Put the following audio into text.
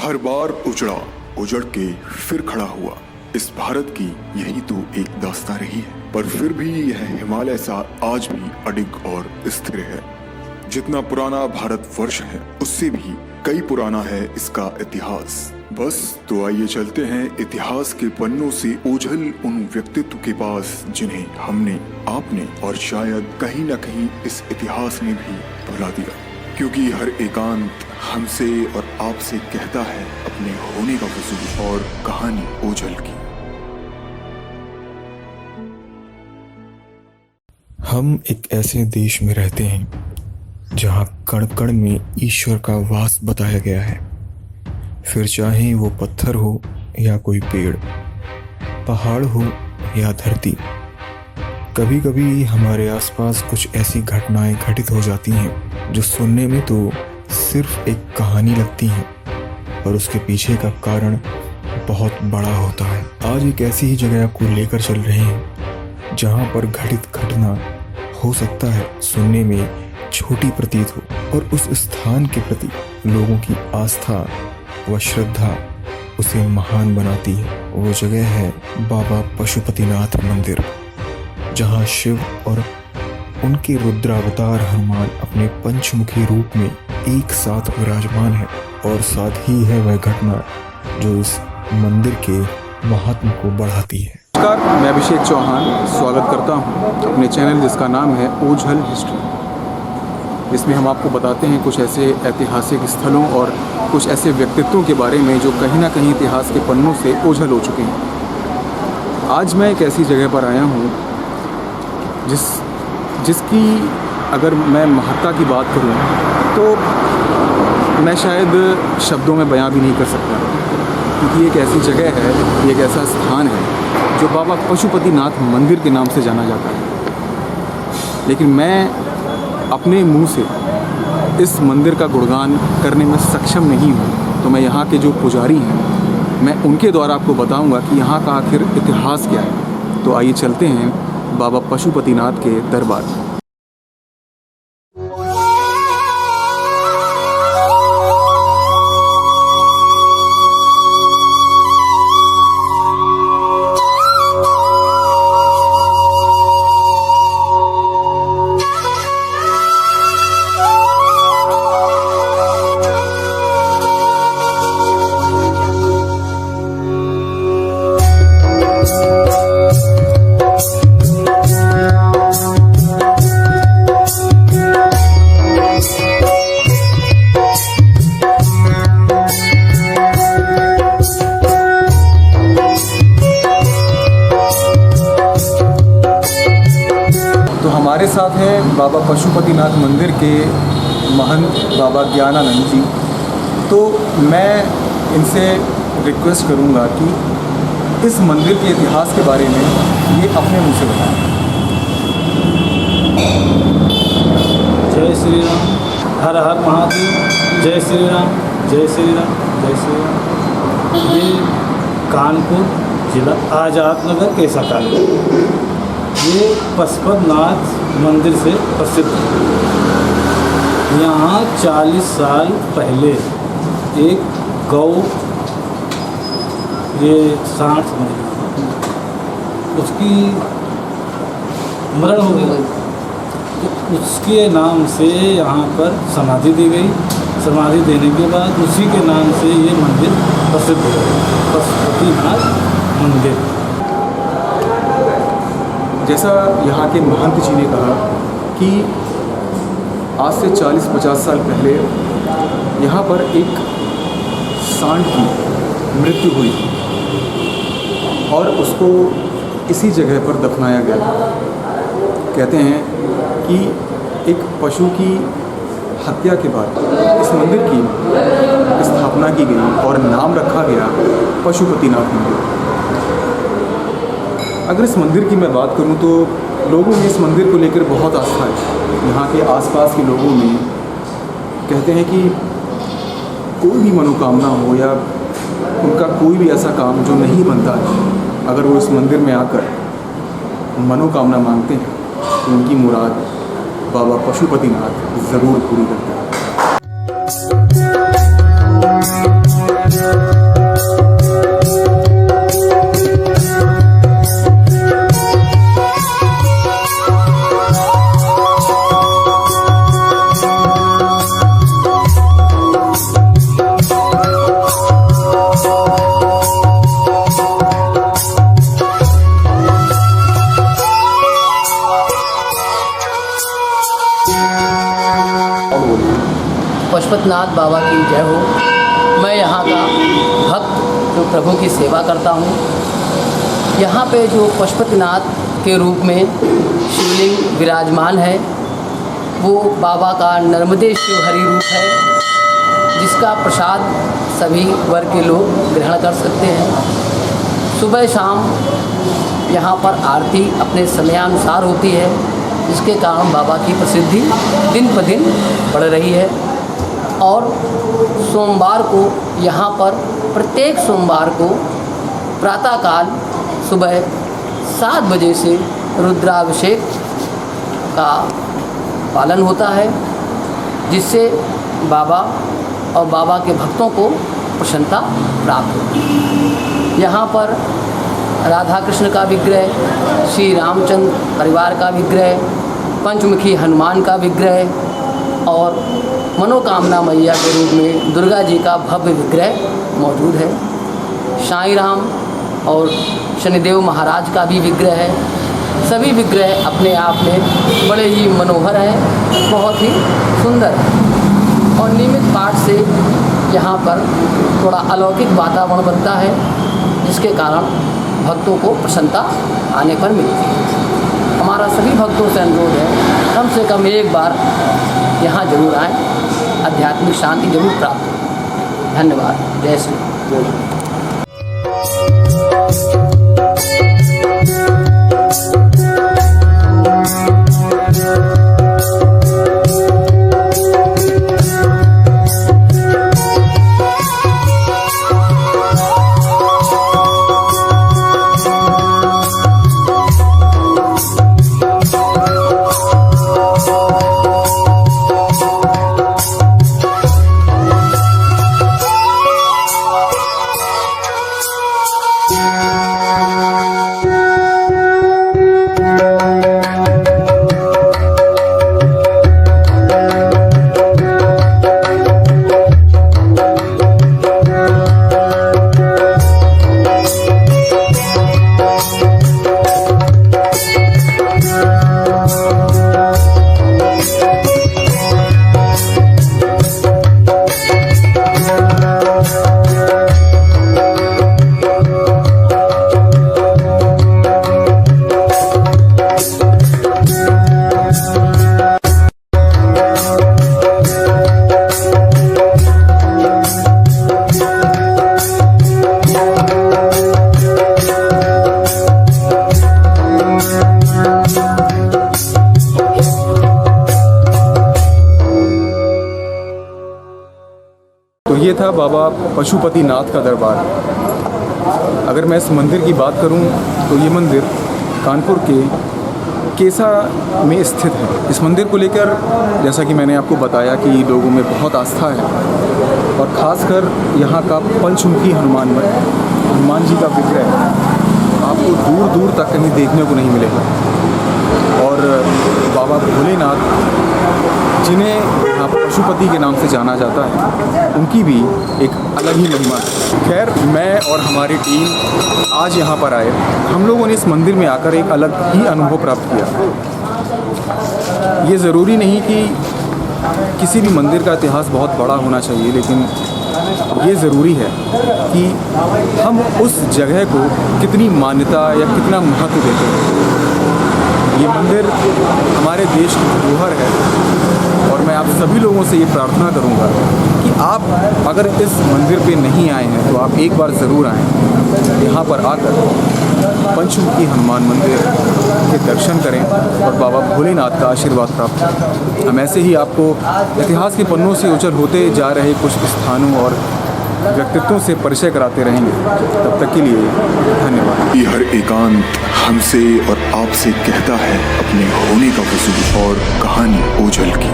हर बार उजड़ के फिर खड़ा हुआ। इस भारत की यही तो एक दास्तां रही है, पर फिर भी यह हिमालय सा आज भी अडिग और स्थिर है। जितना पुराना भारतवर्ष है उससे भी कई पुराना है इसका इतिहास। बस तो आइए चलते हैं इतिहास के पन्नों से ओझल उन व्यक्तित्व के पास जिन्हें हमने, आपने और शायद कहीं न कहीं इस इतिहास ने भी भुला दिया, क्योंकि हर एकांत हमसे और आपसे कहता है अपने होने का वजूद और कहानी ओझल की। हम एक ऐसे देश में रहते हैं जहाँ कण कण में ईश्वर का वास बताया गया है, फिर चाहे वो पत्थर हो या कोई पेड़, पहाड़ हो या धरती। कभी कभी हमारे आसपास कुछ ऐसी घटनाएं घटित हो जाती हैं जो सुनने में तो सिर्फ एक कहानी लगती है, और उसके पीछे का कारण बहुत बड़ा होता है। आज एक ऐसी ही जगह को लेकर चल रहे हैं जहाँ पर घटित घटना हो सकता है सुनने में छोटी प्रतीत हो, और उस स्थान के प्रति लोगों की आस्था व श्रद्धा उसे महान बनाती है। वो जगह है बाबा पशुपतिनाथ मंदिर, जहाँ शिव और उनके रुद्रावतार हनुमान अपने पंचमुखी रूप में एक साथ विराजमान है, और साथ ही है वह घटना जो इस मंदिर के महात्म को बढ़ाती है। नमस्कार, मैं अभिषेक चौहान स्वागत करता हूं अपने चैनल जिसका नाम है ओझल हिस्ट्री। इसमें हम आपको बताते हैं कुछ ऐसे ऐतिहासिक स्थलों और कुछ ऐसे व्यक्तित्वों के बारे में जो कहीं ना कहीं इतिहास के पन्नों से ओझल हो चुके हैं। आज मैं एक ऐसी जगह पर आया हूं जिसकी अगर मैं महत्ता की बात करूं तो मैं शायद शब्दों में बयां भी नहीं कर सकता, क्योंकि ये एक ऐसी जगह है, ये एक ऐसा स्थान है जो बाबा पशुपतिनाथ मंदिर के नाम से जाना जाता है। लेकिन मैं अपने मुंह से इस मंदिर का गुणगान करने में सक्षम नहीं हूँ, तो मैं यहाँ के जो पुजारी हैं मैं उनके द्वारा आपको बताऊँगा कि यहाँ का आखिर इतिहास क्या है। तो आइए चलते हैं बाबा पशुपतिनाथ के दरबार। हमारे साथ हैं बाबा पशुपतिनाथ मंदिर के महंत बाबा ज्ञानानंद जी। तो मैं इनसे रिक्वेस्ट करूंगा कि इस मंदिर के इतिहास के बारे में ये अपने मुंह से बताएं। जय श्री राम, हर हर महादेव। जय श्री राम, जय श्री राम, जय श्री राम। ये कानपुर जिला आज़ाद नगर ऐसा कानपुर, ये पशुपतिनाथ मंदिर से प्रसिद्ध है। यहाँ 40 साल पहले एक गौ, ये सांड उसकी मरण हो गई, तो उसके नाम से यहाँ पर समाधि दी गई। समाधि देने के बाद उसी के नाम से ये मंदिर प्रसिद्ध हो गया, पशुपतिनाथ मंदिर। जैसा यहाँ के महंत जी ने कहा कि आज से 40-50 साल पहले यहाँ पर एक सांड की मृत्यु हुई और उसको इसी जगह पर दफनाया गया। कहते हैं कि एक पशु की हत्या के बाद इस मंदिर की स्थापना की गई और नाम रखा गया पशुपतिनाथ मंदिर। अगर इस मंदिर की मैं बात करूं तो लोगों में इस मंदिर को लेकर बहुत आस्था है। यहाँ के आसपास के लोगों में कहते हैं कि कोई भी मनोकामना हो या उनका कोई भी ऐसा काम जो नहीं बनता है, अगर वो इस मंदिर में आकर मनोकामना मांगते हैं तो उनकी मुराद बाबा पशुपतिनाथ ज़रूर पूरी करते हैं। पशुपतिनाथ बाबा की जय हो। मैं यहाँ का भक्त जो प्रभु की सेवा करता हूँ। यहाँ पे जो पशुपतिनाथ के रूप में शिवलिंग विराजमान है वो बाबा का नर्मदे शिवहरि रूप है, जिसका प्रसाद सभी वर्ग के लोग ग्रहण कर सकते हैं। सुबह शाम यहाँ पर आरती अपने समयानुसार होती है, जिसके कारण बाबा की प्रसिद्धि दिन ब दिन बढ़ रही है। और सोमवार को यहाँ पर प्रत्येक सोमवार को प्रातःकाल सुबह 7 बजे से रुद्राभिषेक का पालन होता है, जिससे बाबा और बाबा के भक्तों को प्रसन्नता प्राप्त होती है। यहाँ पर राधा कृष्ण का विग्रह, श्री रामचंद्र परिवार का विग्रह, पंचमुखी हनुमान का विग्रह और मनोकामना मैया के रूप में दुर्गा जी का भव्य विग्रह मौजूद है। साईं राम और शनिदेव महाराज का भी विग्रह है। सभी विग्रह अपने आप में बड़े ही मनोहर हैं, बहुत ही सुंदर है। और नियमित पाठ से यहाँ पर थोड़ा अलौकिक वातावरण बनता है, जिसके कारण भक्तों को प्रसन्नता आने पर मिलती है। हमारा सभी भक्तों से अनुरोध है कम से कम एक बार यहाँ जरूर आएँ, आध्यात्मिक शांति जरूर प्राप्त हो। धन्यवाद। जय श्री राम। ये था बाबा पशुपतिनाथ का दरबार। अगर मैं इस मंदिर की बात करूं तो ये मंदिर कानपुर के केसा में स्थित है। इस मंदिर को लेकर जैसा कि मैंने आपको बताया कि लोगों में बहुत आस्था है और ख़ासकर यहाँ का पंचमुखी हनुमान जी का विग्रह आपको दूर दूर तक कहीं देखने को नहीं मिलेगा। और बाबा भोलेनाथ जिन्हें यहाँ पशुपति के नाम से जाना जाता है, उनकी भी एक अलग ही महिमा है। खैर, मैं और हमारी टीम आज यहाँ पर आए। हम लोगों ने इस मंदिर में आकर एक अलग ही अनुभव प्राप्त किया। ये ज़रूरी नहीं कि किसी भी मंदिर का इतिहास बहुत बड़ा होना चाहिए, लेकिन ये ज़रूरी है कि हम उस जगह को कितनी मान्यता या कितना महत्व देते हैं। ये मंदिर हमारे देश की धरोहर है और मैं आप सभी लोगों से ये प्रार्थना करूंगा कि आप अगर इस मंदिर पे नहीं आए हैं तो आप एक बार ज़रूर आएँ। यहाँ पर आकर पंचमुखी हनुमान मंदिर के दर्शन करें और बाबा भोलेनाथ का आशीर्वाद प्राप्त करें। हम ऐसे ही आपको इतिहास के पन्नों से उछल होते जा रहे कुछ स्थानों और व्यक्तित्वों से परिचय कराते रहेंगे। तब तक के लिए धन्यवाद। ये हर एकांत हमसे और आपसे कहता है अपने होने का वजूद और कहानी ओझल की।